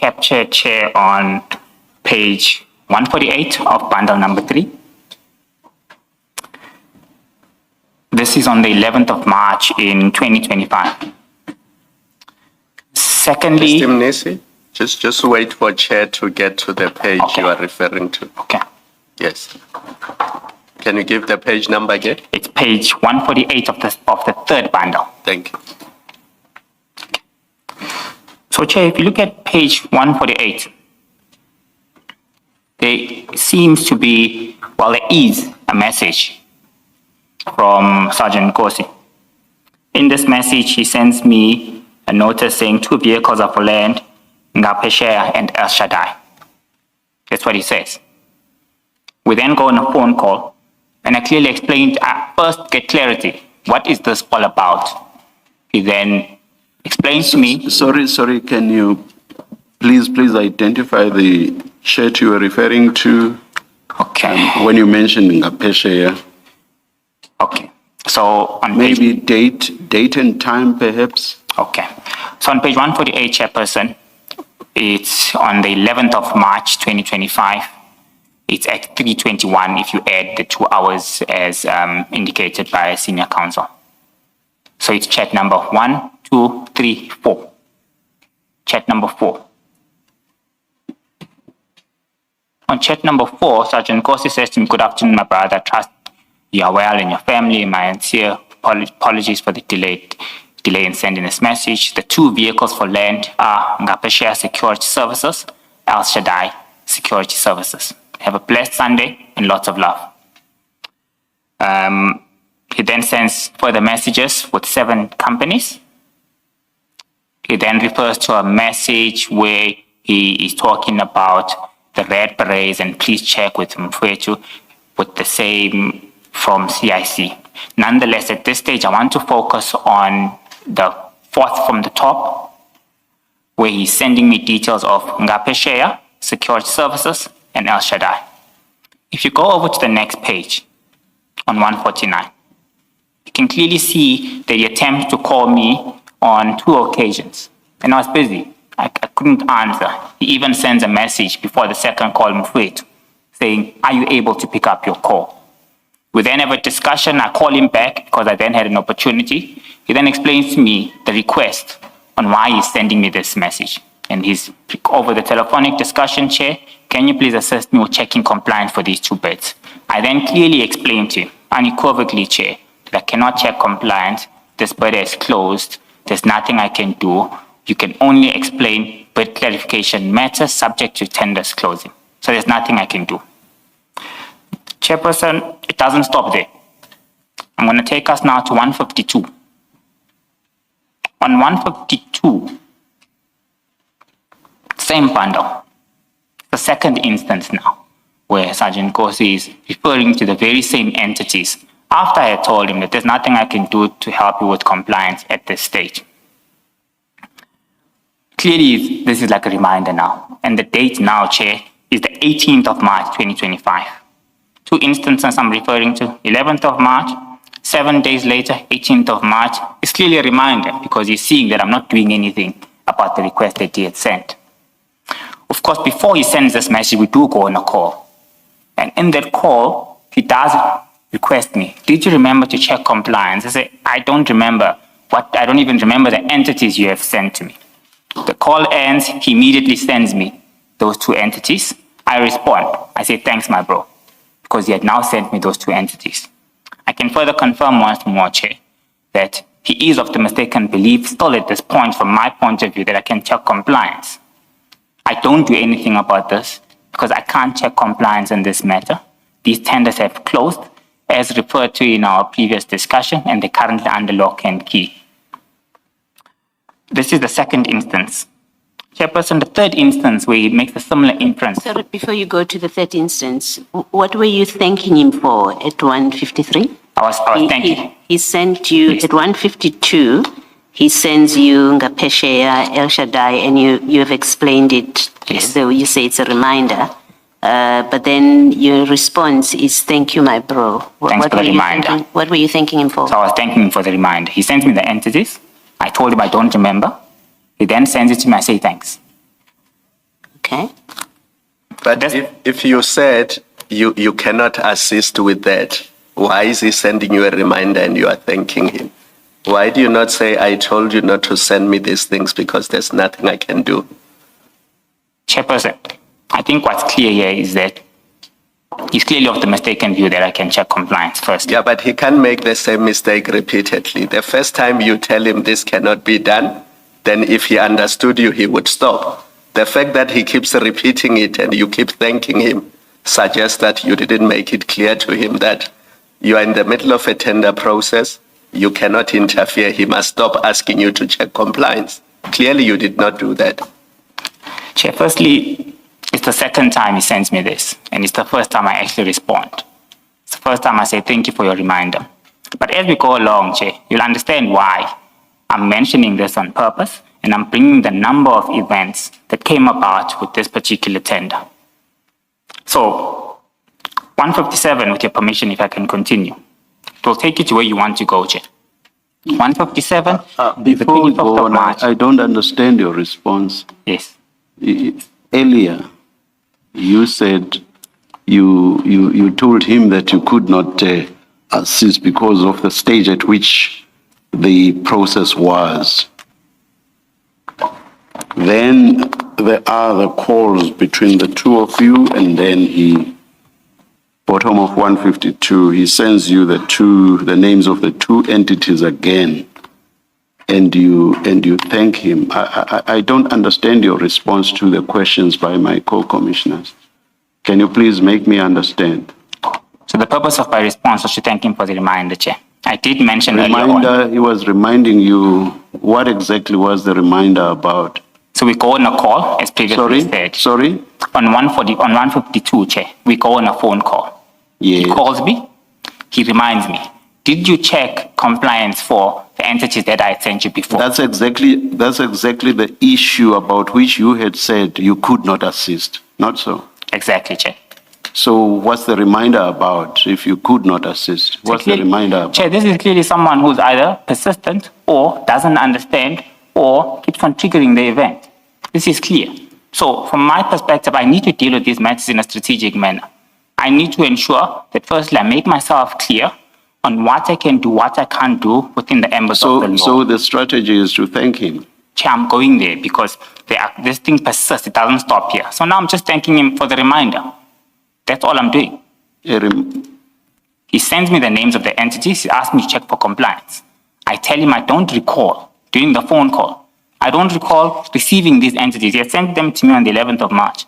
capture, Chair, on page 148 of bundle number 3. This is on the 11th of March in 2025. Secondly... Mr. Mnisi, just wait for Chair to get to the page you are referring to. Okay. Yes. Can you give the page number again? It's page 148 of the third bundle. Thank you. So, Chair, if you look at page 148, there seems to be, well, there is a message from Sgt Nkosi. In this message, he sends me a notice saying 2 vehicles are for land, Ngapesheya and El Shaddai. That's what he says. We then go on a phone call, and I clearly explained, I first get clarity. What is this all about? He then explains to me... Sorry, can you please identify the chat you were referring to? Okay. When you mentioned Ngapesheya. Okay. So on maybe date and time, perhaps? Okay. So on page 148, Chairperson, it's on the 11th of March, 2025. It's at 3:21 if you add the 2 hours as indicated by a senior counsel. So it's chat number 1, 2, 3, 4. Chat number 4. On chat number 4, Sgt Nkosi says to me, "Good afternoon, my brother. I trust you are well and your family. My sincere apologies for the delay in sending this message. The 2 vehicles for land are Ngapesheya Security Services, El Shaddai Security Services. Have a blessed Sunday and lots of love." He then sends further messages with 7 companies. He then refers to a message where he is talking about the red berets and please check with Mfwetu with the same from CIC. Nonetheless, at this stage, I want to focus on the 4th from the top, where he's sending me details of Ngapesheya Security Services and El Shaddai. If you go over to the next page, on 149, you can clearly see the attempt to call me on 2 occasions. And I was busy. I couldn't answer. He even sends a message before the second call, Mfwetu, saying, "Are you able to pick up your call?" We then have a discussion. I call him back because I then had an opportunity. He then explains to me the request on why he's sending me this message. And he's over the telephonic discussion, Chair, "Can you please assist me with checking compliance for these 2 bids?" I then clearly explained to him, unequivocally, Chair, that I cannot check compliance. This bid is closed. There's nothing I can do. You can only explain bid clarification matters subject to tenders closing. So there's nothing I can do. Chairperson, it doesn't stop there. I'm going to take us now to 152. On 152, same bundle, the second instance now, where Sgt Nkosi is referring to the very same entities after I had told him that there's nothing I can do to help you with compliance at this stage. Clearly, this is like a reminder now. And the date now, Chair, is the 18th of March, 2025. 2 instances I'm referring to, 11th of March, 7 days later, 18th of March. It's clearly a reminder because he's seeing that I'm not doing anything about the request that he had sent. Of course, before he sends this message, we do go on a call. And in that call, he does request me, "Did you remember to check compliance?" I say, "I don't remember. I don't even remember the entities you have sent to me." The call ends, he immediately sends me those 2 entities. I respond. I say, "Thanks, my bro," because he had now sent me those 2 entities. I can further confirm once more, Chair, that he is of the mistaken belief still at this point, from my point of view, that I can check compliance. I don't do anything about this because I can't check compliance in this matter. These tenders have closed, as referred to in our previous discussion, and they're currently under lock and key. This is the second instance. Chairperson, the third instance where he makes a similar inference. Sorry, before you go to the third instance, what were you thanking him for at 153? I was thanking. He sent you at 152. He sends you Ngapesheya, El Shaddai, and you have explained it. Yes. So you say it's a reminder. But then your response is, "Thank you, my bro." Thanks for the reminder. What were you thanking him for? So I was thanking him for the reminder. He sent me the entities. I told him I don't remember. He then sends it to me. I say thanks. Okay. But if you said you cannot assist with that, why is he sending you a reminder and you are thanking him? Why do you not say, I told you not to send me these things because there's nothing I can do? Chairperson, I think what's clear here is that he's clearly of the mistaken view that I can check compliance first. Yeah, but he can't make the same mistake repeatedly. The first time you tell him this cannot be done, then if he understood you, he would stop. The fact that he keeps repeating it and you keep thanking him suggests that you didn't make it clear to him that you are in the middle of a tender process. You cannot interfere. He must stop asking you to check compliance. Clearly, you did not do that. Chair, firstly, it's the second time he sends me this, and it's the first time I actually respond. It's the first time I say thank you for your reminder. But as we go along, Chair, you'll understand why I'm mentioning this on purpose, and I'm bringing the number of events that came about with this particular tender. So, 157, with your permission, if I can continue. It will take you to where you want to go, Chair. 157, Before we go on, I don't understand your response. Yes. Earlier, you said you told him that you could not assist because of the stage at which the process was. Then there are the calls between the two of you, and then bottom of 152, he sends you the names of the two entities again, and you thank him. I don't understand your response to the questions by my co-commissioners. Can you please make me understand? So the purpose of my response was to thank him for the reminder, Chair. I did mention earlier on. He was reminding you, what exactly was the reminder about? So we go on a call, as previously said. Sorry? On 152, Chair, we go on a phone call. Yes. He calls me, he reminds me, did you check compliance for the entities that I had sent you before? That's exactly the issue about which you had said you could not assist, not so? Exactly, Chair. So what's the reminder about if you could not assist? What's the reminder about? Chair, this is clearly someone who's either persistent or doesn't understand or keeps on triggering the event. This is clear. So from my perspective, I need to deal with these matters in a strategic manner. I need to ensure that firstly, I make myself clear on what I can do, what I can't do within the ambit of the law. So the strategy is to thank him? Chair, I'm going there because this thing persists. It doesn't stop here. So now I'm just thanking him for the reminder. That's all I'm doing. He sends me the names of the entities. He asks me to check for compliance. I tell him I don't recall during the phone call. I don't recall receiving these entities. He had sent them to me on the 11th of March.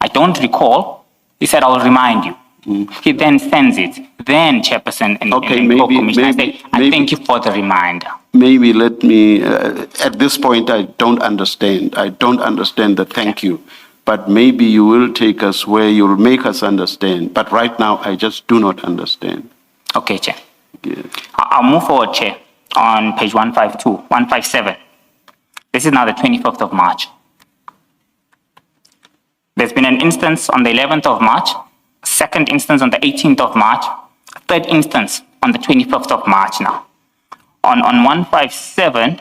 I don't recall. He said, I'll remind you. He then sends it. Then, Chairperson and Co-Commissioner, I say, I thank you for the reminder. Maybe let me, at this point, I don't understand. I don't understand the thank you. But maybe you will take us where you'll make us understand. But right now, I just do not understand. Okay, Chair. Yeah. I'll move forward, Chair, on page 157. This is now the 25th of March. There's been an instance on the 11th of March, second instance on the 18th of March, third instance on the 25th of March now. On 157,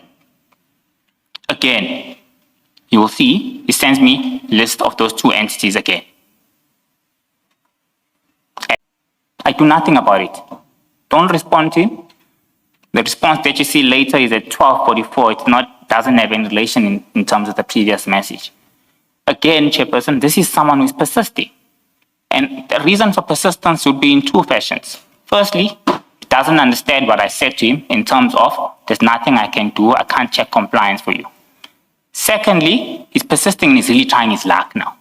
again, you will see, he sends me a list of those two entities again. I do nothing about it. Don't respond to him. The response that you see later is at 12:44. It doesn't have any relation in terms of the previous message. Again, Chairperson, this is someone who is persisting. And the reason for persistence would be in two fashions. Firstly, he doesn't understand what I said to him in terms of there's nothing I can do, I can't check compliance for you. Secondly, he's persisting and he's really trying his luck now.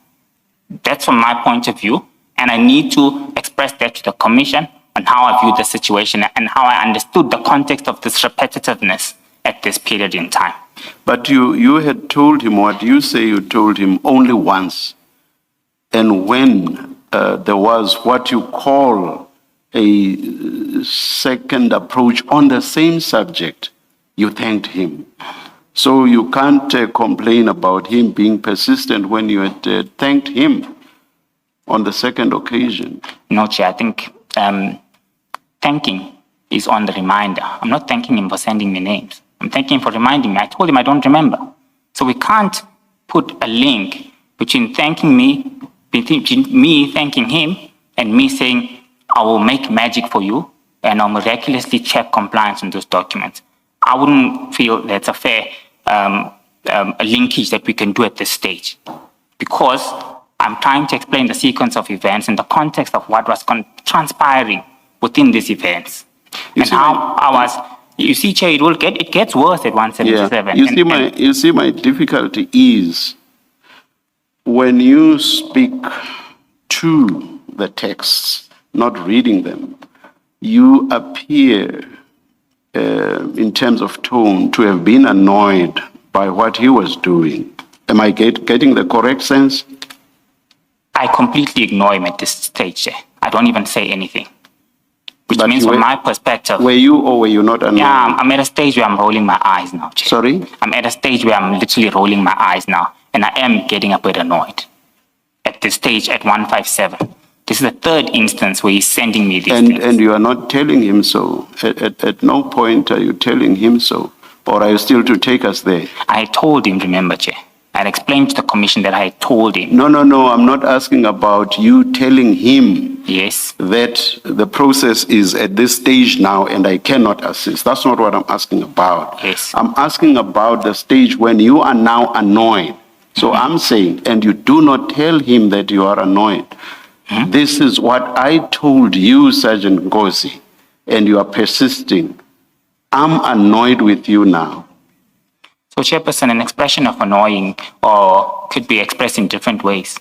That's from my point of view, and I need to express that to the Commission on how I view the situation and how I understood the context of this repetitiveness at this period in time. But you had told him what you say you told him only once. And when there was what you call a second approach on the same subject, you thanked him. So you can't complain about him being persistent when you had thanked him on the second occasion. No, Chair, I think thanking is on the reminder. I'm not thanking him for sending me names. I'm thanking him for reminding me. I told him I don't remember. So we can't put a link between me thanking him and me saying, I will make magic for you and I'll miraculously check compliance on those documents. I wouldn't feel that's a fair linkage that we can do at this stage, because I'm trying to explain the sequence of events in the context of what was transpiring within these events. You see, Chair, it gets worse at 177. Yeah. You see, my difficulty is when you speak to the texts, not reading them, you appear, in terms of tone, to have been annoyed by what he was doing. Am I getting the correct sense? I completely ignore him at this stage, Chair. I don't even say anything. Which But means from my perspective... Were you or were you not annoyed? Yeah, I'm at a stage where I'm rolling my eyes now, Chair. Sorry? I'm at a stage where I'm literally rolling my eyes now, and I am getting a bit annoyed. At this stage, at 157. This is the third instance where he's sending me these things. And you are not telling him so. At no point are you telling him so. Or are you still to take us there? I told him, remember, Chair. I had explained to the commission that I had told him. No. I'm not asking about you telling him. Yes. That the process is at this stage now and I cannot assist. That's not what I'm asking about. Yes. I'm asking about the stage when you are now annoyed. So I'm saying, and you do not tell him that you are annoyed. This is what I told you, Sgt Nkosi, and you are persisting. I'm annoyed with you now. So, Chairperson, an expression of annoying or could be expressed in different ways.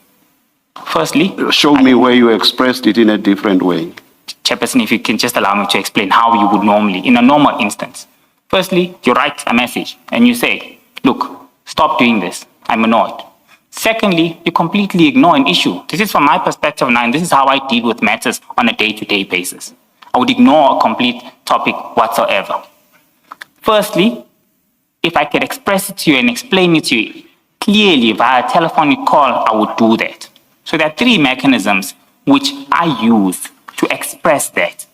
Firstly... Show me where you expressed it in a different way. Chairperson, if you can just allow me to explain how you would normally, in a normal instance. Firstly, you write a message and you say, look, stop doing this. I'm annoyed. Secondly, you completely ignore an issue. This is from my perspective now, and this is how I deal with matters on a day-to-day basis. I would ignore a complete topic whatsoever. Firstly, if I could express it to you and explain it to you clearly via a telephonic call, I would do that. So there are three mechanisms which I use to express that.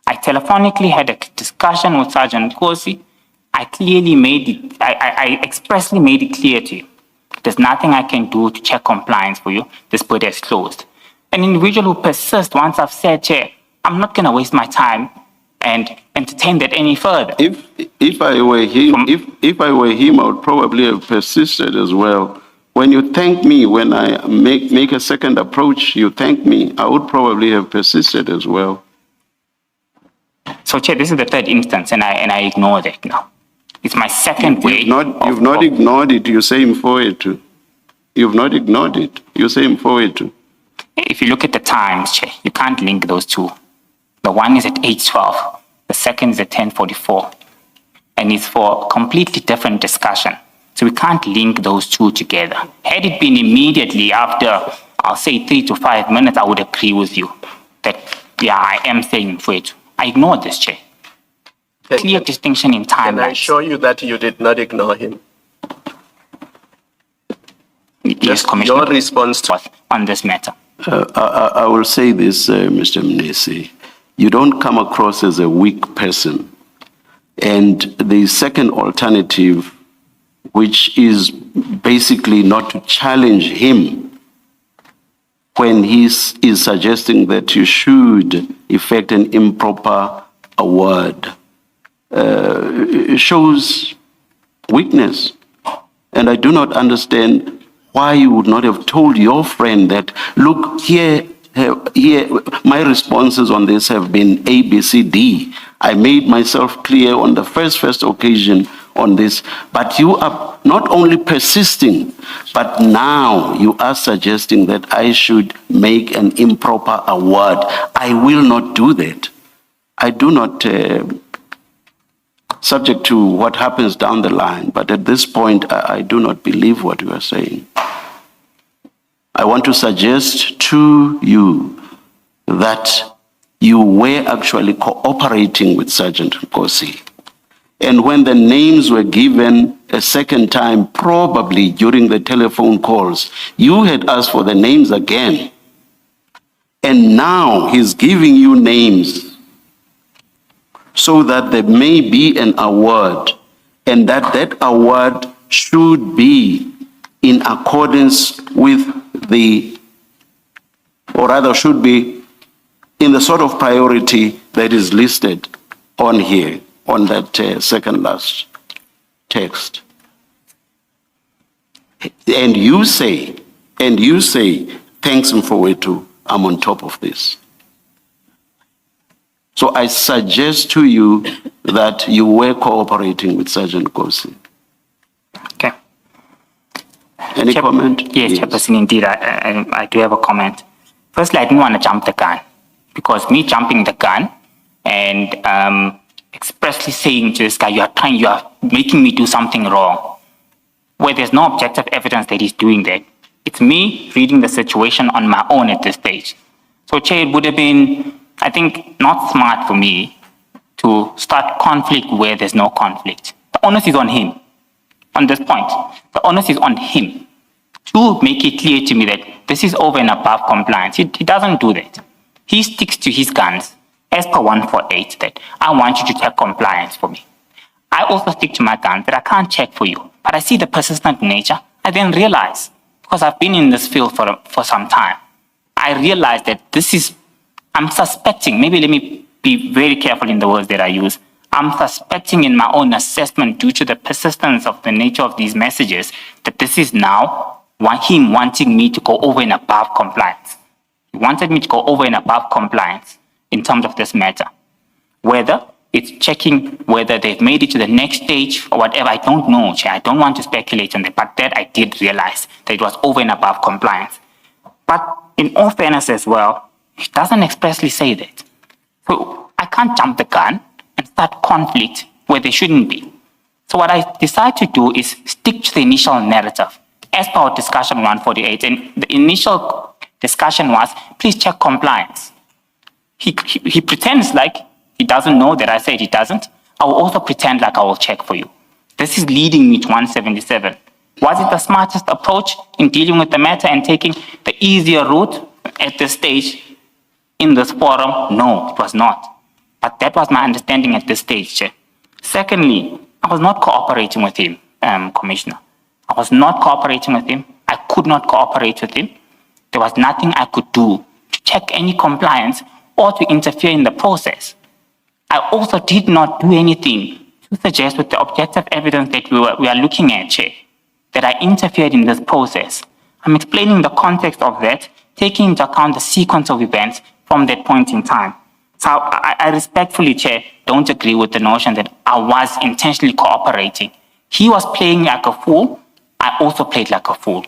I telephonically had a discussion with Sgt Nkosi. I expressly made it clear to you. There's nothing I can do to check compliance for you. This body is closed. An individual who persists once I've said, Chair, I'm not going to waste my time and entertain that any further. If I were him, I would probably have persisted as well. When you thank me, when I make a second approach, you thank me, I would probably have persisted as well. So, Chair, this is the third instance, and I ignore that now. It's my second way. You've not ignored it. You say him forward to. You've not ignored it. You say him forward to. If you look at the times, Chair, you can't link those two. The one is at 8:12. The second is at 10:44. And it's for a completely different discussion. So we can't link those two together. Had it been immediately after, I'll say 3 to 5 minutes, I would agree with you that, yeah, I am saying for it. I ignored this, Chair. Clear distinction in time. Can I show you that you did not ignore him? Yes, Commissioner. Your response to on this matter. I will say this, Mr. Mnisi. You don't come across as a weak person. And the second alternative, which is basically not to challenge him when he is suggesting that you should effect an improper award, shows weakness. And I do not understand why you would not have told your friend that, look, here, my responses on this have been A, B, C, D. I made myself clear on the first occasion on this, but you are not only persisting, but now you are suggesting that I should make an improper award. I will not do that. I do not, subject to what happens down the line, but at this point, I do not believe what you are saying. I want to suggest to you that you were actually cooperating with Sgt Nkosi. And when the names were given a second time, probably during the telephone calls, you had asked for the names again. And now he's giving you names so that there may be an award, and that award should be in accordance with or rather should be in the sort of priority that is listed on here, on that second last text. And you say, thanks Mfowethu, I'm on top of this. So I suggest to you that you were cooperating with Sgt Nkosi. Okay. Any comment? Yes, Chairperson, indeed, I do have a comment. Firstly, I didn't want to jump the gun, because me jumping the gun and expressly saying to this guy, you are making me do something wrong, where there's no objective evidence that he's doing that. It's me reading the situation on my own at this stage. So, Chair, it would have been, I think, not smart for me to start conflict where there's no conflict. The onus is on him on this point. The onus is on him to make it clear to me that this is over and above compliance. He doesn't do that. He sticks to his guns as per 148 that I want you to check compliance for me. I also stick to my guns that I can't check for you, but I see the persistent nature. I then realize, because I've been in this field for some time, I realize that I'm suspecting, maybe let me be very careful in the words that I use. I'm suspecting in my own assessment, due to the persistence of the nature of these messages, that this is now him wanting me to go over and above compliance. He wanted me to go over and above compliance in terms of this matter. Whether it's checking whether they've made it to the next stage or whatever, I don't know, Chair. I don't want to speculate on that, but that I did realize that it was over and above compliance. But in all fairness as well, it doesn't expressly say that. So I can't jump the gun and start conflict where there shouldn't be. So what I decide to do is stick to the initial narrative as per our discussion 148. And the initial discussion was, please check compliance. He pretends like he doesn't know that I said he doesn't. I will also pretend like I will check for you. This is leading me to 177. Was it the smartest approach in dealing with the matter and taking the easier route at this stage in this forum? No, it was not. But that was my understanding at this stage, Chair. Secondly, I was not cooperating with him, Commissioner. I was not cooperating with him. I could not cooperate with him. There was nothing I could do to check any compliance or to interfere in the process. I also did not do anything to suggest with the objective evidence that we are looking at, Chair, that I interfered in this process. I'm explaining the context of that, taking into account the sequence of events from that point in time. So I respectfully, Chair, don't agree with the notion that I was intentionally cooperating. He was playing like a fool. I also played like a fool.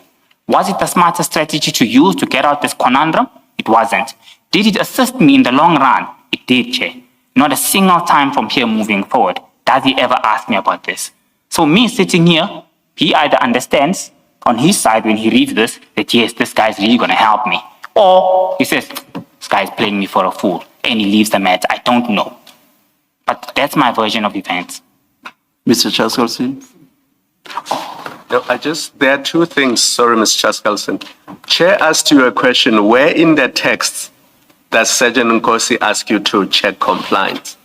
Was it the smartest strategy to use to get out this conundrum? It wasn't. Did it assist me in the long run? It did, Chair. Not a single time from here moving forward does he ever ask me about this. So me sitting here, he either understands on his side when he reads this that yes, this guy's really going to help me. Or he says, this guy's playing me for a fool, and he leaves the matter. I don't know. But that's my version of events. Mr. Chaskalson? No, there are two things. Sorry, Mr. Chaskalson. Chair asked you a question. Where in the text does Sgt Nkosi ask you to check compliance?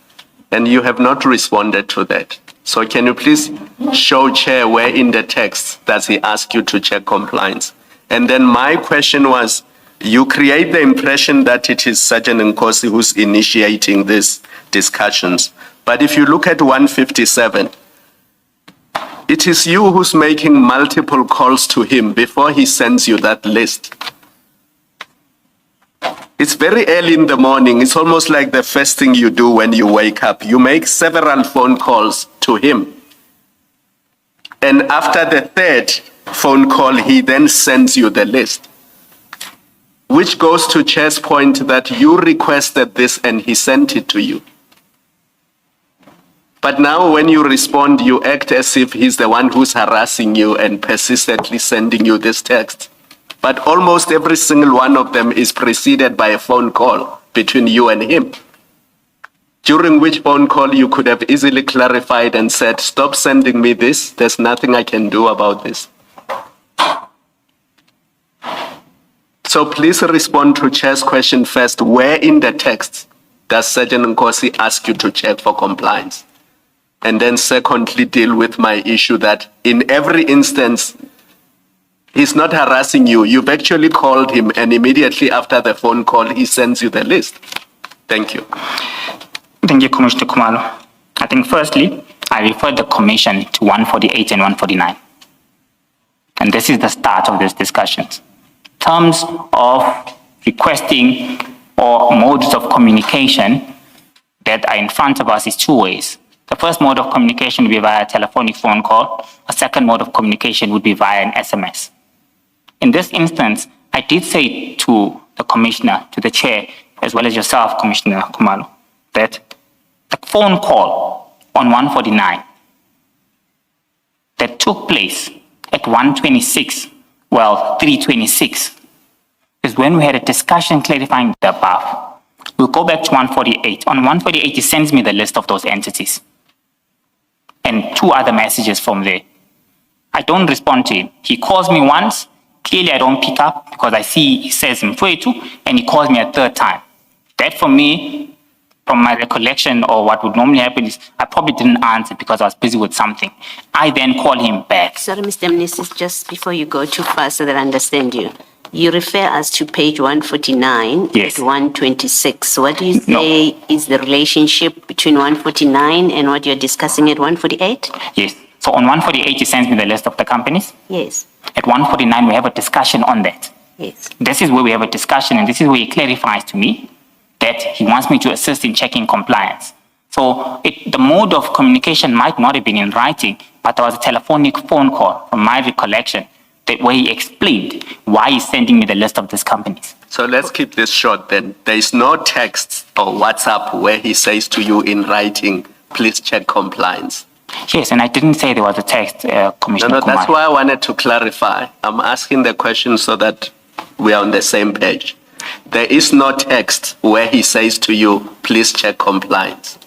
And you have not responded to that. So can you please show Chair where in the text does he ask you to check compliance? And then my question was, you create the impression that it is Sgt Nkosi who's initiating these discussions. But if you look at 157, it is you who's making multiple calls to him before he sends you that list. It's very early in the morning. It's almost like the first thing you do when you wake up. You make several phone calls to him. And after the third phone call, he then sends you the list, which goes to Chair's point that you requested this and he sent it to you. But now when you respond, you act as if he's the one who's harassing you and persistently sending you this text. But almost every single one of them is preceded by a phone call between you and him, during which phone call you could have easily clarified and said, stop sending me this. There's nothing I can do about this. So please respond to Chair's question first. Where in the text does Sgt Nkosi ask you to check for compliance? And then secondly, deal with my issue that in every instance, He's not harassing you. You've actually called him, and immediately after the phone call, he sends you the list. Thank you. Thank you, Commissioner Khumalo. I think firstly, I referred the commission to 148 and 149. And this is the start of these discussions. Terms of requesting or modes of communication that are in front of us is two ways. The first mode of communication would be via a telephonic phone call. A second mode of communication would be via an SMS. In this instance, I did say to the commissioner, to the chair, as well as yourself, Commissioner Khumalo, that the phone call on 149 that took place at 126, well, 326, is when we had a discussion clarifying the above. We'll go back to 148. On 148, he sends me the list of those entities and two other messages from there. I don't respond to him. He calls me once. Clearly, I don't pick up because I see he says Mfwetu, and he calls me a third time. That for me, from my recollection or what would normally happen is I probably didn't answer because I was busy with something. I then call him back. Sorry, Mr. Mnisi, just before you go too far so that I understand you. You refer us to page 149 Yes. at 126. What do you say is the relationship between 149 and what you're discussing at 148? Yes. So on 148, he sends me the list of the companies. Yes, At 149, we have a discussion on that. yes. This is where we have a discussion, and this is where he clarifies to me that he wants me to assist in checking compliance. So the mode of communication might not have been in writing, but there was a telephonic phone call, from my recollection, that where he explained why he's sending me the list of these companies. So let's keep this short then. There is no text or WhatsApp where he says to you in writing, please check compliance. Yes, and I didn't say there was a text, Commissioner No, that's Kumar. why I wanted to clarify. I'm asking the question so that we are on the same page. There is no text where he says to you, please check compliance.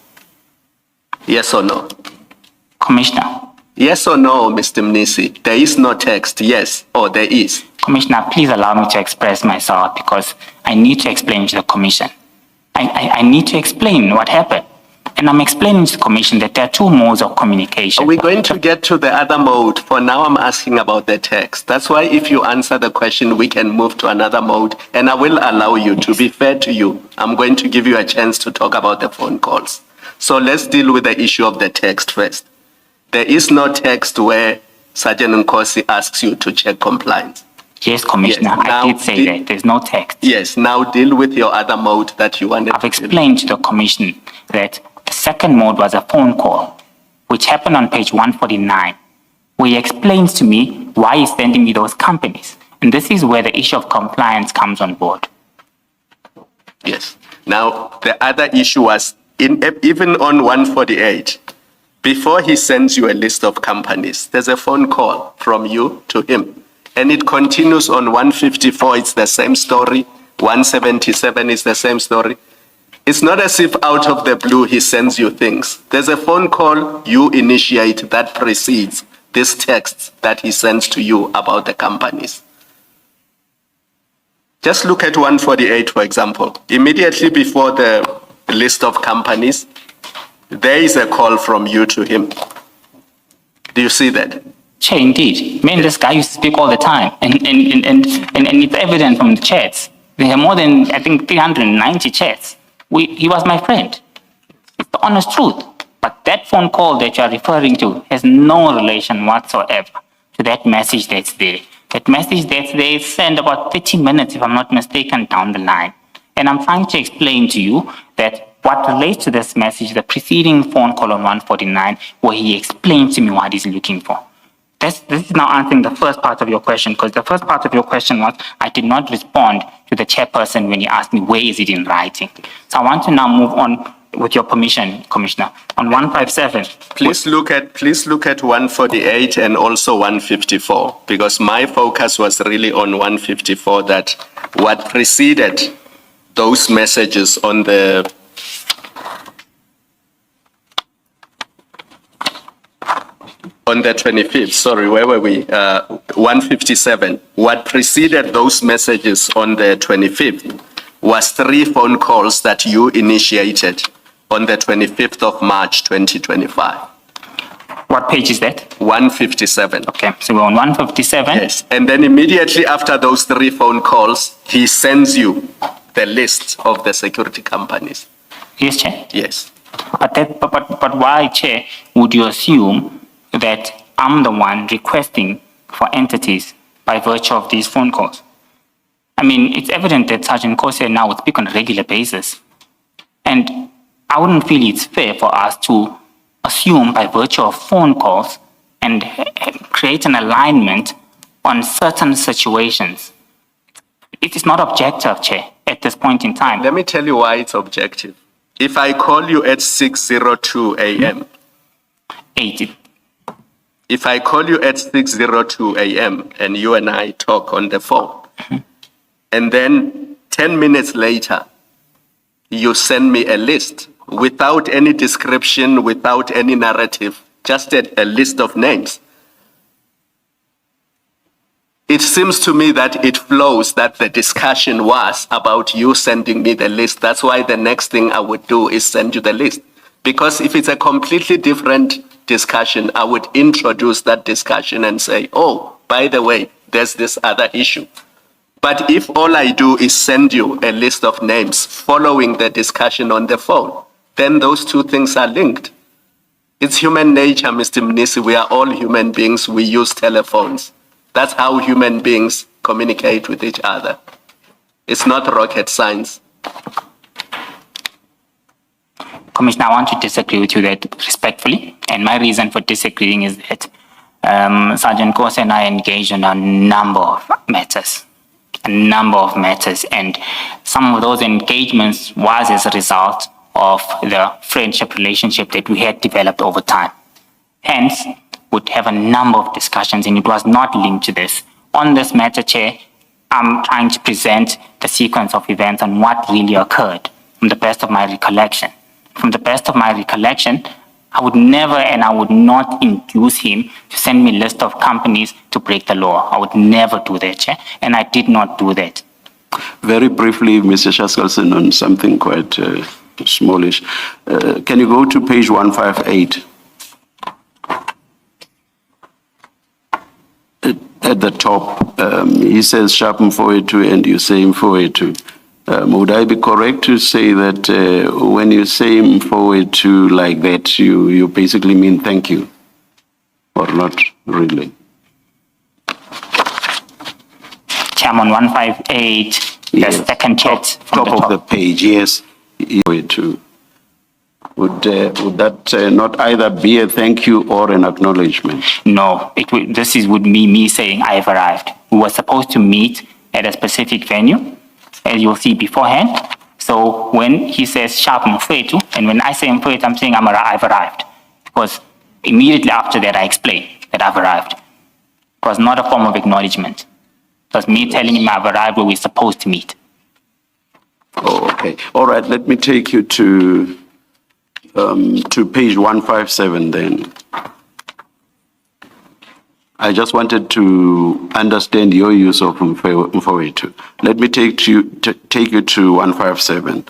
Yes or no? Commissioner. Yes or no, Mr. Mnisi? There is no text, yes, or there is. Commissioner, please allow me to express myself because I need to explain to the Commission. I need to explain what happened. And I'm explaining to the Commission that there are two modes of communication. Are we going to get to the other mode? For now, I'm asking about the text. That's why if you answer the question, we can move to another mode. And I will allow you, to be fair to you, I'm going to give you a chance to talk about the phone calls. So let's deal with the issue of the text first. There is no text where Sgt Nkosi asks you to check compliance. Yes, Commissioner, Yes, now I did say that. There's no text. Yes, now deal with your other mode that you wanted. I've explained to the Commission that the second mode was a phone call, which happened on page 149, where he explains to me why he's sending me those companies. And this is where the issue of compliance comes on board. Yes. Now, the other issue was, even on 148, before he sends you a list of companies, there's a phone call from you to him. And it continues on 154, it's the same story. 177 is the same story. It's not as if out of the blue he sends you things. There's a phone call you initiate that precedes this text that he sends to you about the companies. Just look at 148, for example. Immediately before the list of companies, there is a call from you to him. Do you see that? Chair, indeed. Me and this guy used to speak all the time. And it's evident from the chats. There are more than, I think, 390 chats. He was my friend. It's the honest truth. But that phone call that you are referring to has no relation whatsoever to that message that's there. That message that's there is sent about 30 minutes, if I'm not mistaken, down the line. And I'm trying to explain to you that what relates to this message, the preceding phone call on 149, where he explained to me what he's looking for. This is now answering the first part of your question, because the first part of your question was, I did not respond to the chairperson when he asked me, where is it in writing? So I want to now move on, with your permission, Commissioner, on 157. Please look at 148 and also 154, because my focus was really on 154, that what preceded those messages on the on the 25th, sorry, where were we? 157. What preceded those messages on the 25th was 3 phone calls that you initiated on the 25th of March, 2025. What page is that? 157. Okay, so we're on 157. Yes, and then immediately after those 3 phone calls, he sends you the list of the security companies. Yes, Chair. Yes. But why, Chair, would you assume that I'm the one requesting for entities by virtue of these phone calls? I mean, it's evident that Sgt Nkosi now would speak on a regular basis. And I wouldn't feel it's fair for us to assume by virtue of phone calls and create an alignment on certain situations. It is not objective, Chair, at this point in time. Let me tell you why it's objective. If I call you at 6:02 a.m., if I call you at 6:02 a.m. and you and I talk on the phone, and then 10 minutes later, you send me a list without any description, without any narrative, just a list of names. It seems to me that it flows that the discussion was about you sending me the list. That's why the next thing I would do is send you the list. Because if it's a completely different discussion, I would introduce that discussion and say, oh, by the way, there's this other issue. But if all I do is send you a list of names following the discussion on the phone, then those two things are linked. It's human nature, Mr. Mnisi. We are all human beings. We use telephones. That's how human beings communicate with each other. It's not rocket science. Commissioner, I want to disagree with you that respectfully. And my reason for disagreeing is that Sgt Nkosi and I engaged in a number of matters. And some of those engagements was as a result of the friendship relationship that we had developed over time. Hence, would have a number of discussions, and it was not linked to this. On this matter, Chair, I'm trying to present the sequence of events and what really occurred from the best of my recollection. From the best of my recollection, I would never and I would not induce him to send me a list of companies to break the law. I would never do that, Chair, and I did not do that. Very briefly, Mr. Shaskalson, on something quite smallish. Can you go to page 158? At the top, he says sharp Mfowethu and you say Mfowethu. Would I be correct to say that when you say Mfowethu like that, you basically mean thank you? Or not really? Chairman, 158, Yes. the second chat from Top of the page, yes. Mfowethu. Would that not either be a thank you or an acknowledgement? No, this would be me saying I have arrived. We were supposed to meet at a specific venue, as you'll see beforehand. So when he says sharp Mfowethu, and when I say Mfowethu, I'm saying I've arrived. Because immediately after that, I explained that I've arrived. It was not a form of acknowledgement. It was me telling him I've arrived where we're supposed to meet. Oh, okay. All right, let me take you to page 157 then. I just wanted to understand your use of Mfowethu. Let me take you to 157.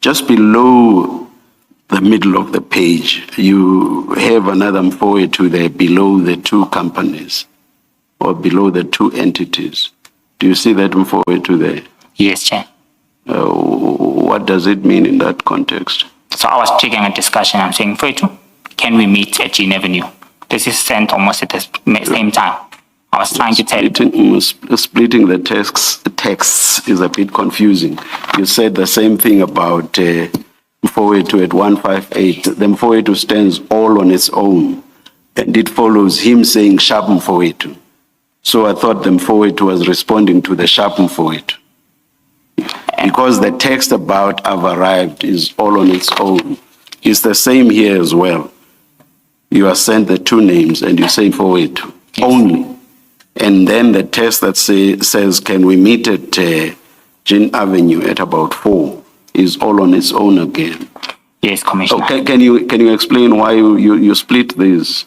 Just below the middle of the page, you have another Mfowethu there below the two companies or below the two entities. Do you see that Mfowethu there? Yes, Chair. What does it mean in that context? So I was triggering a discussion. I'm saying, Mfowethu, can we meet at Jean Avenue? This is sent almost at the same time. I was trying to tell you. Splitting the texts is a bit confusing. You said the same thing about Mfowethu at 158. The Mfowethu stands all on its own, and it follows him saying sharp Mfowethu. So I thought the Mfowethu was responding to the sharp Mfowethu. Because the text about I've arrived is all on its own. It's the same here as well. You are sent the two names and you say Mfowethu only. And then the text that says, can we meet at Jean Avenue at about 4 is all on its own again. Yes, Commissioner. Okay, can you explain why you split these?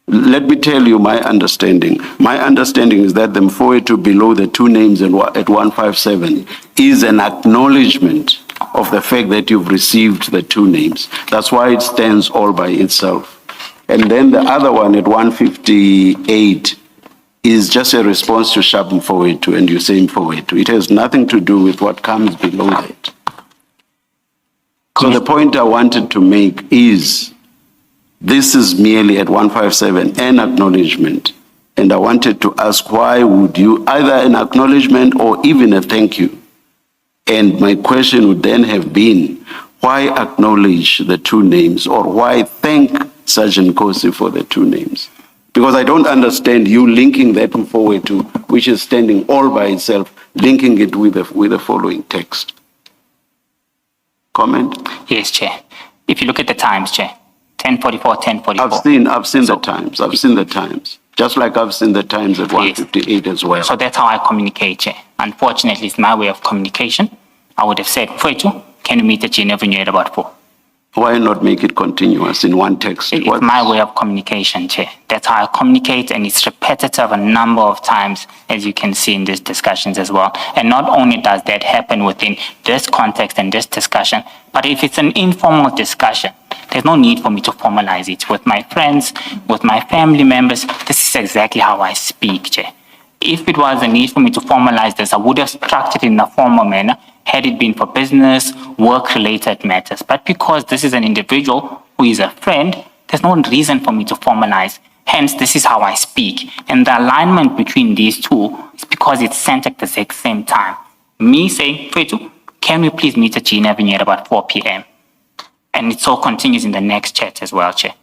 Let me tell you my understanding. My understanding is that the Mfowethu below the two names at 157 is an acknowledgement of the fact that you've received the two names. That's why it stands all by itself. And then the other one at 158 is just a response to sharp Mfowethu, and you say Mfowethu. It has nothing to do with what comes below that. So the point I wanted to make is, this is merely at 157 an acknowledgement. And I wanted to ask, why would you, either an acknowledgement or even a thank you? And my question would then have been, why acknowledge the two names, or why thank Sgt Nkosi for the two names? Because I don't understand you linking that forward to, which is standing all by itself, linking it with the following text. Comment? Yes, Chair. If you look at the times, Chair, 1044, 1044. I've seen the times. I've seen the times. Just like I've seen the times at 158 as well. So that's how I communicate, Chair. Unfortunately, it's my way of communication. I would have said, Mfowethu, can you meet the Geneva at about 4? Why not make it continuous in one text? It's my way of communication, Chair. That's how I communicate, and it's repetitive a number of times, as you can see in these discussions as well. And not only does that happen within this context and this discussion, but if it's an informal discussion, there's no need for me to formalize it. With my friends, with my family members, this is exactly how I speak, Chair. If it was a need for me to formalize this, I would have structured it in a formal manner, had it been for business, work-related matters. But because this is an individual who is a friend, there's no reason for me to formalize. Hence, this is how I speak. And the alignment between these two is because it's sent at the exact same time. Me saying, Mfowethu, can we please meet at Gene Avenue at about 4 p.m.? And it so continues in the next chat as well, Chair.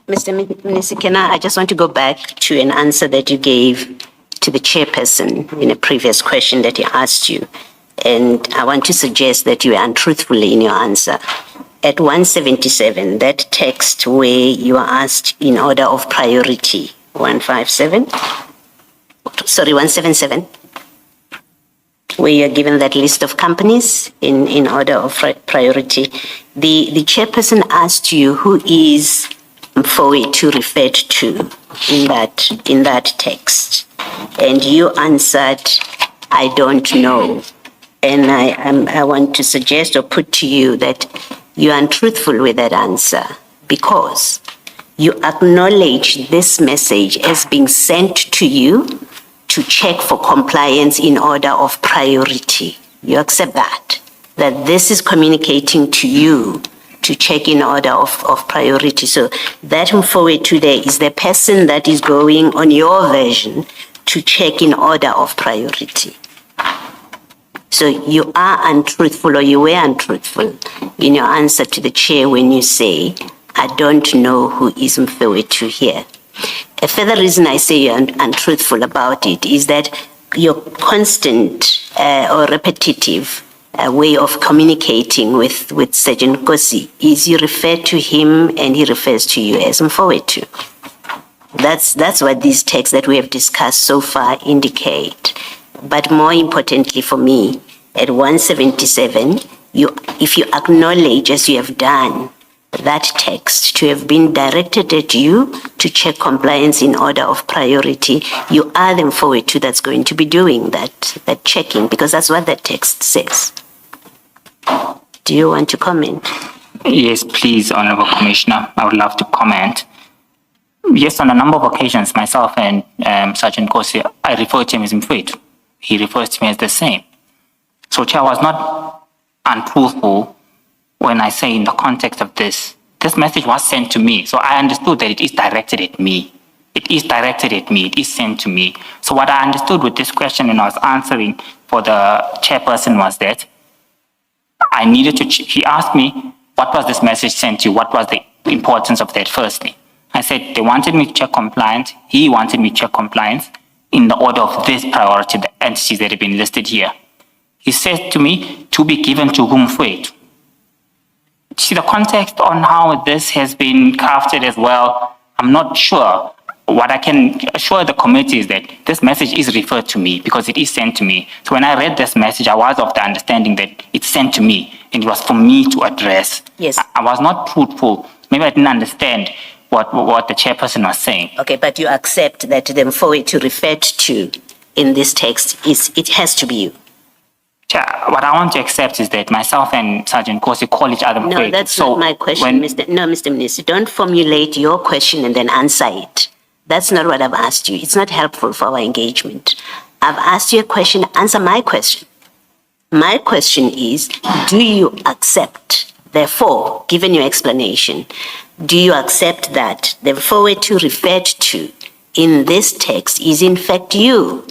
Mr. Mnisi, I just want to go back to an answer that you gave to the chairperson in a previous question that he asked you. And I want to suggest that you are untruthful in your answer. At 177, that text where you are asked in order of priority, 177, where you're given that list of companies in order of priority, the chairperson asked you who is Mfowethu referred to in that text. And you answered, I don't know. And I want to suggest or put to you that you are untruthful with that answer, because you acknowledge this message as being sent to you to check for compliance in order of priority. You accept that this is communicating to you to check in order of priority. So that Mfowethu there is the person that is going on your version to check in order of priority. So you are untruthful, or you were untruthful in your answer to the chair when you say, I don't know who is Mfowethu here. A further reason I say you're untruthful about it is that your constant or repetitive way of communicating with Sgt Nkosi is you refer to him and he refers to you as Mfowethu. That's what these texts that we have discussed so far indicate. But more importantly for me, at 177, if you acknowledge, as you have done, that text to have been directed at you to check compliance in order of priority, you are the Mfowethu that's going to be doing that checking, because that's what that text says. Do you want to comment? Yes, please, Honorable Commissioner. I would love to comment. Yes, on a number of occasions, myself and Sgt Nkosi, I refer to him as Mfowethu. He refers to me as the same. So, Chair, I was not untruthful when I say in the context of this message was sent to me. So I understood that it is directed at me. It is directed at me. It is sent to me. So what I understood with this question when I was answering for the chairperson was that I needed to, he asked me, what was this message sent to? What was the importance of that firstly? I said, they wanted me to check compliance. He wanted me to check compliance in the order of this priority, the entities that have been listed here. He said to me, to be given to whom Mfowethu. See, the context on how this has been crafted as well, I'm not sure. What I can assure the committee is that this message is referred to me because it is sent to me. So when I read this message, I was of the understanding that it's sent to me and it was for me to address. Yes. I was not truthful. Maybe I didn't understand what the chairperson was saying. Okay, but you accept that the Mfowethu referred to in this text it has to be you. Chair, what I want to accept is that myself and Sgt Nkosi call each other No, Mkhwanazi. that's not my question, Mr. Mnisi. Don't formulate your question and then answer it. That's not what I've asked you. It's not helpful for our engagement. I've asked you a question, answer my question. My question is, do you accept, therefore, given your explanation, do you accept that the forward to referred to in this text is in fact you?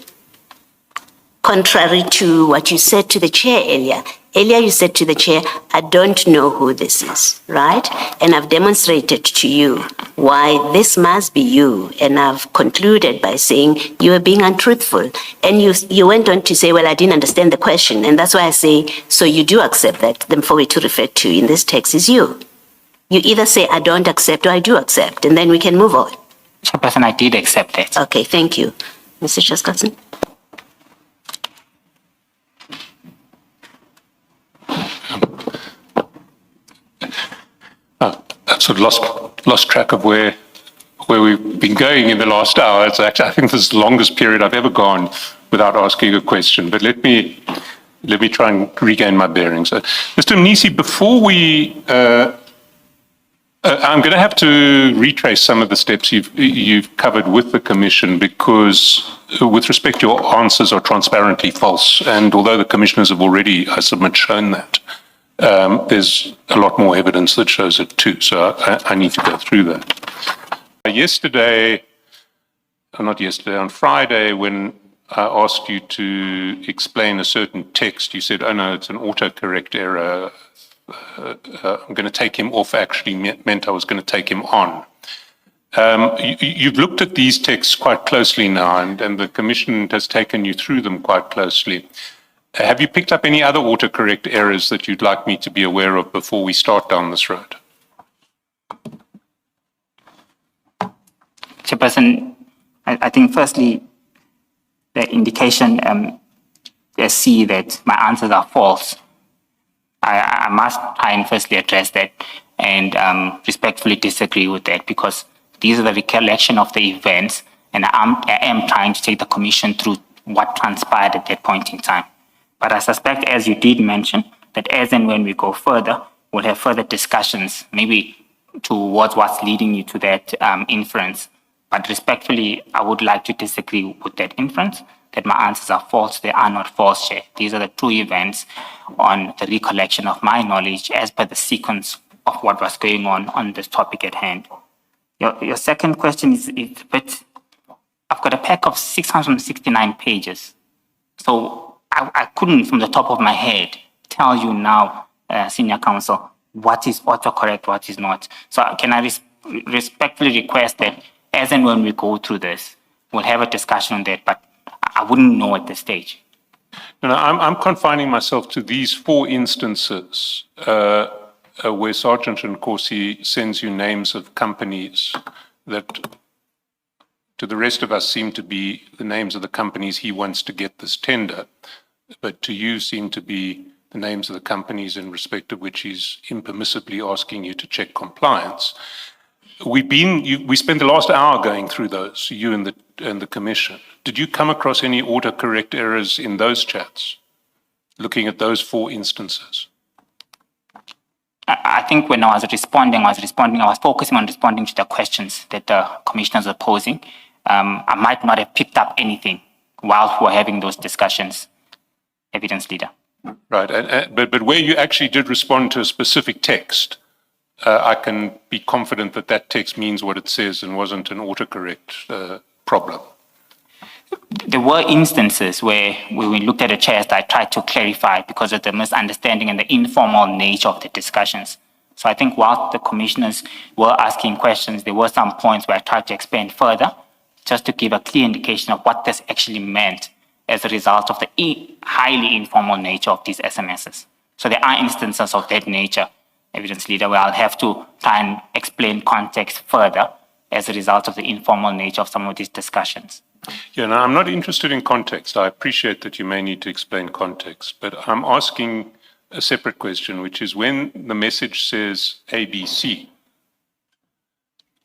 Contrary to what you said to the chair earlier. Earlier you said to the chair, I don't know who this is, right? And I've demonstrated to you why this must be you. And I've concluded by saying you are being untruthful. And you went on to say, well, I didn't understand the question. And that's why I say, so you do accept that the forward to refer to in this text is you. You either say, I don't accept or I do accept, and then we can move on. Chairperson, I did accept it. Okay, thank you. Mr. Chaskatson? I've sort of lost track of where we've been going in the last hour. It's actually, I think this is the longest period I've ever gone without asking a question. But let me try and regain my bearings. Mr. Mnisi, before we, I'm going to have to retrace some of the steps you've covered with the Commission, because with respect to your answers are transparently false. And although the Commissioners have already, I submit, shown that, there's a lot more evidence that shows it too. So I need to go through that. On Friday, when I asked you to explain a certain text, you said, oh no, it's an autocorrect error. I'm going to take him off actually meant I was going to take him on. You've looked at these texts quite closely now, and the Commission has taken you through them quite closely. Have you picked up any other autocorrect errors that you'd like me to be aware of before we start down this road? Chairperson, I think firstly, the indication I see that my answers are false. I must try and firstly address that and respectfully disagree with that, because these are the recollection of the events, and I am trying to take the Commission through what transpired at that point in time. But I suspect, as you did mention, that as and when we go further, we'll have further discussions, maybe towards what's leading you to that inference. But respectfully, I would like to disagree with that inference, that my answers are false. They are not false, Chair. These are the true events on the recollection of my knowledge as per the sequence of what was going on this topic at hand. Your second question is a bit, I've got a pack of 669 pages. So I couldn't, from the top of my head, tell you now, Senior Counsel, what is autocorrect, what is not. So can I respectfully request that as and when we go through this, we'll have a discussion on that, but I wouldn't know at this stage. No, I'm confining myself to these 4 instances where Sgt Nkosi sends you names of companies that to the rest of us seem to be the names of the companies he wants to get this tender, but to you seem to be the names of the companies in respect of which he's impermissibly asking you to check compliance. We spent the last hour going through those, you and the Commission. Did you come across any autocorrect errors in those chats, looking at those 4 instances? I think when I was focusing on responding to the questions that the Commissioners were posing. I might not have picked up anything while we were having those discussions, Evidence Leader. Right, but where you actually did respond to a specific text, I can be confident that that text means what it says and wasn't an autocorrect problem. There were instances where we looked at a text, I tried to clarify because of the misunderstanding and the informal nature of the discussions. So I think while the Commissioners were asking questions, there were some points where I tried to explain further, just to give a clear indication of what this actually meant as a result of the highly informal nature of these SMSs. So there are instances of that nature, Evidence Leader, where I'll have to try and explain context further as a result of the informal nature of some of these discussions. Yeah, no, I'm not interested in context. I appreciate that you may need to explain context, but I'm asking a separate question, which is when the message says ABC,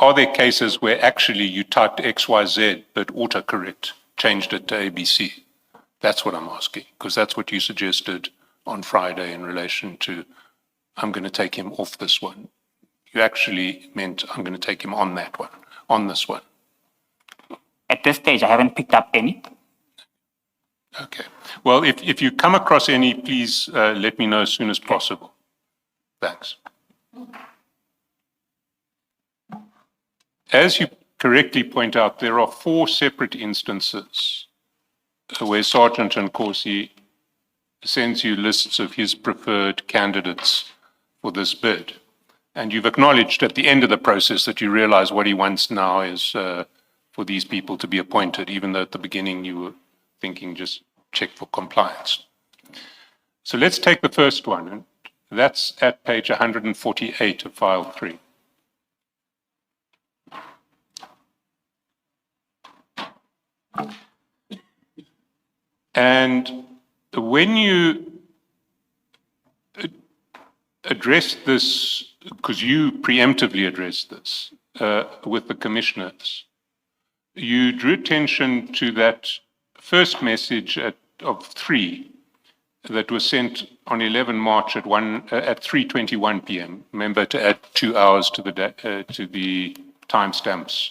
are there cases where actually you typed XYZ but autocorrect changed it to ABC? That's what I'm asking, because that's what you suggested on Friday in relation to, I'm going to take him off this one. You actually meant, I'm going to take him on that one, on this one. At this stage, I haven't picked up any. Okay. Well, if you come across any, please let me know as soon as possible. Thanks. As you correctly point out, there are 4 separate instances where Sgt Nkosi sends you lists of his preferred candidates for this bid. And you've acknowledged at the end of the process that you realize what he wants now is for these people to be appointed, even though at the beginning you were thinking just check for compliance. So let's take the first one, and that's at page 148 of file 3. And when you addressed this, because you preemptively addressed this with the commissioners, you drew attention to that first message of 3 that was sent on 11 March at 3:21 p.m. Remember to add 2 hours to the timestamps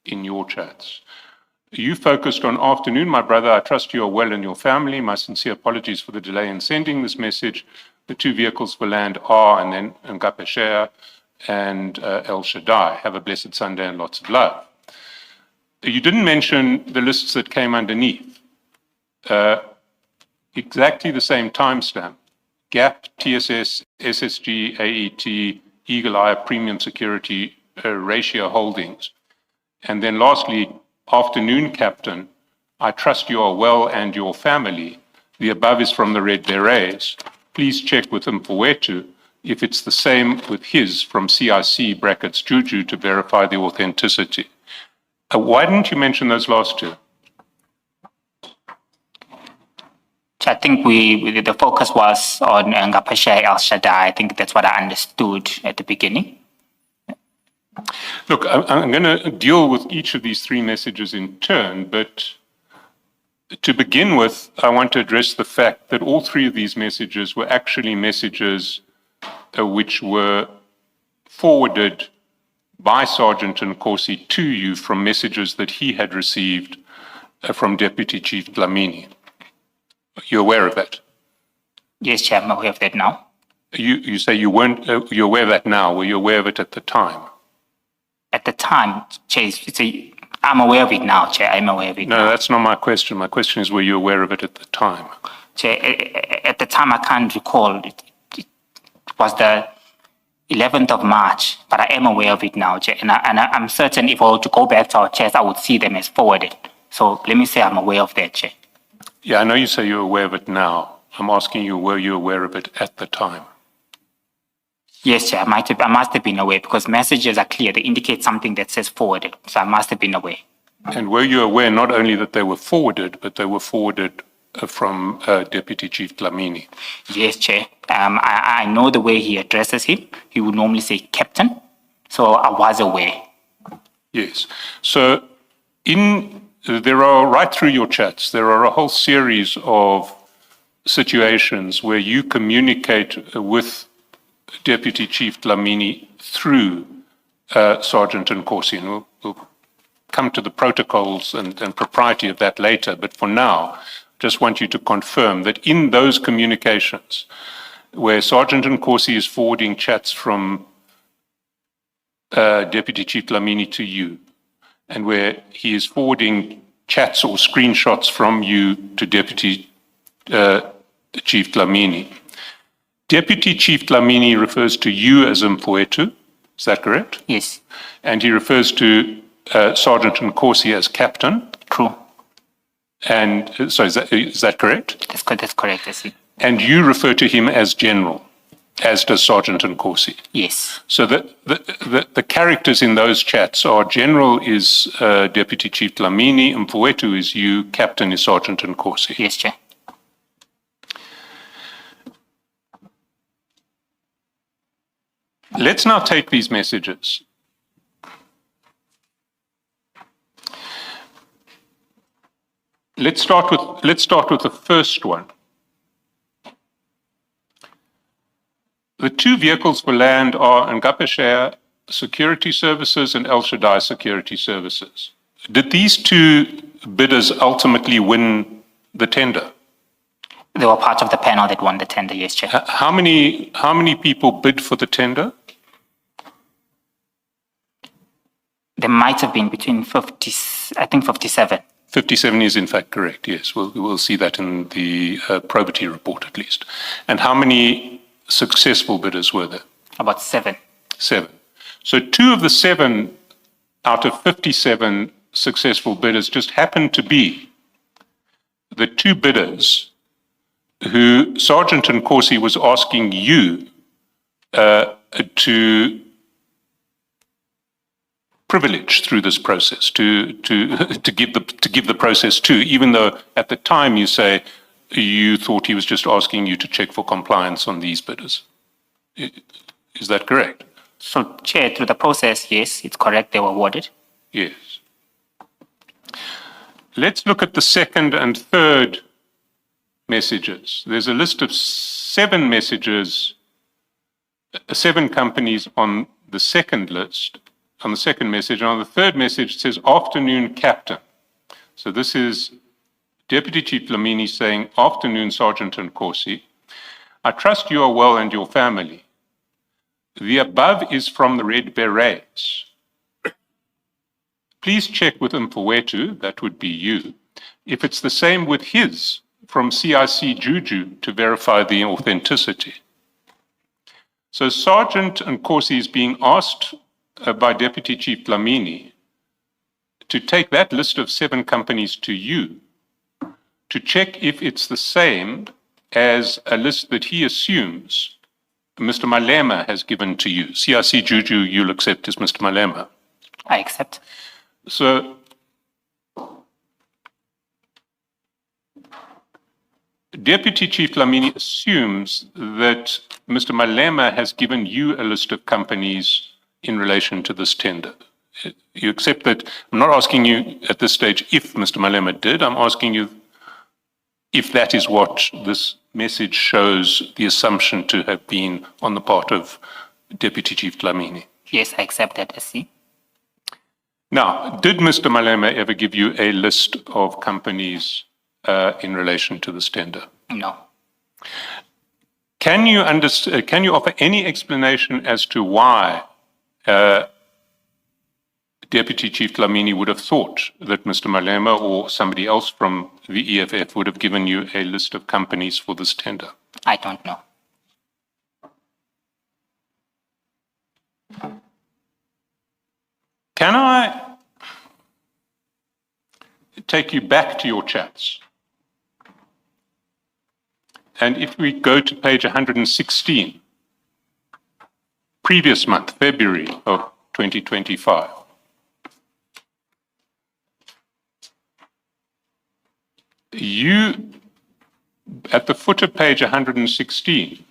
in your chats. You focused on afternoon. My brother, I trust you are well and your family. My sincere apologies for the delay in sending this message. The 2 vehicles for land are, and then Ngapeshea and El Shaddai. Have a blessed Sunday and lots of love. You didn't mention the lists that came underneath. Exactly the same timestamp. GAP, TSS, SSG, AET, Eagle Eye, Premium Security, Ratio Holdings. And then lastly, afternoon, Captain. I trust you are well and your family. The above is from the Red Berets. Please check with Mfowethu if it's the same with his from CIC brackets Juju to verify the authenticity. Why didn't you mention those last 2? I think the focus was on Ngapeshea El Shaddai. I think that's what I understood at the beginning. Look, I'm going to deal with each of these 3 messages in turn, but to begin with, I want to address the fact that all 3 of these messages were actually messages which were forwarded by Sgt Nkosi to you from messages that he had received from Deputy Chief Dlamini. You're aware of that? Yes, Chair, I'm aware of that now. You say you weren't, you're aware of that now. Were you aware of it at the time? At the time, Chair, I'm aware of it now, Chair. I'm aware of it now. No, that's not my question. My question is, were you aware of it at the time? Chair, at the time, I can't recall. It was the 11th of March, but I am aware of it now, Chair. And I'm certain if I were to go back to our chairs, I would see them as forwarded. So let me say I'm aware of that, Chair. Yeah, I know you say you're aware of it now. I'm asking you, were you aware of it at the time? Yes, Chair, I must have been aware because messages are clear. They indicate something that says forwarded. So I must have been aware. And were you aware not only that they were forwarded, but they were forwarded from Deputy Chief Dlamini? Yes, Chair. I know the way he addresses him. He would normally say Captain. So I was aware. Yes. So there are, right through your chats, there are a whole series of situations where you communicate with Deputy Chief Dlamini through Sgt Nkosi. And we'll come to the protocols and propriety of that later. But for now, just want you to confirm that in those communications where Sgt Nkosi is forwarding chats from Deputy Chief Dlamini to you, and where he is forwarding chats or screenshots from you to Deputy Chief Dlamini, Deputy Chief Dlamini refers to you as Mfowethu, is that correct? Yes. And he refers to Sgt Nkosi as Captain? True. And so is that correct? That's correct, I see. And you refer to him as General, as does Sgt Nkosi? Yes. So the characters in those chats are General is Deputy Chief Dlamini, Mfowethu is you, Captain is Sgt Nkosi. Yes, Chair. Let's now take these messages. Let's start with the first one. The two vehicles for land are Ngapeshare Security Services and El Shaddai Security Services. Did these two bidders ultimately win the tender? They were part of the panel that won the tender, yes, Chair. How many people bid for the tender? There might have been between 57. 57 is in fact correct, yes. We'll see that in the probity report at least. And how many successful bidders were there? About 7. 7. So 2 of the 7 out of 57 successful bidders just happened to be the 2 bidders who Sgt Nkosi was asking you to privilege through this process, to give the process to, even though at the time you say you thought he was just asking you to check for compliance on these bidders. Is that correct? So, Chair, through the process, yes, it's correct, they were awarded. Yes. Let's look at the second and third messages. There's a list of 7 messages, 7 companies on the second list, on the second message. And on the third message, it says, "Afternoon, Captain." So this is Deputy Chief Dlamini saying, "Afternoon, Sergeant Nkosi. I trust you are well and your family. The above is from the Red Berets. Please check with Mfowethu," that would be you, "if it's the same with his from CIC Juju to verify the authenticity." So Sergeant Nkosi is being asked by Deputy Chief Dlamini to take that list of 7 companies to you to check if it's the same as a list that he assumes Mr. Malema has given to you. CIC Juju, you'll accept as Mr. Malema. I accept. So, Deputy Chief Dlamini assumes that Mr. Malema has given you a list of companies in relation to this tender. You accept that? I'm not asking you at this stage if Mr. Malema did. I'm asking you if that is what this message shows the assumption to have been on the part of Deputy Chief Dlamini. Yes, I accept that, SC. Now, did Mr. Malema ever give you a list of companies in relation to this tender? No. Can you offer any explanation as to why Deputy Chief Dlamini would have thought that Mr. Malema or somebody else from the EFF would have given you a list of companies for this tender? I don't know. Can I take you back to your chats? And if we go to page 116, previous month, February of 2025, you, at the foot of page 116,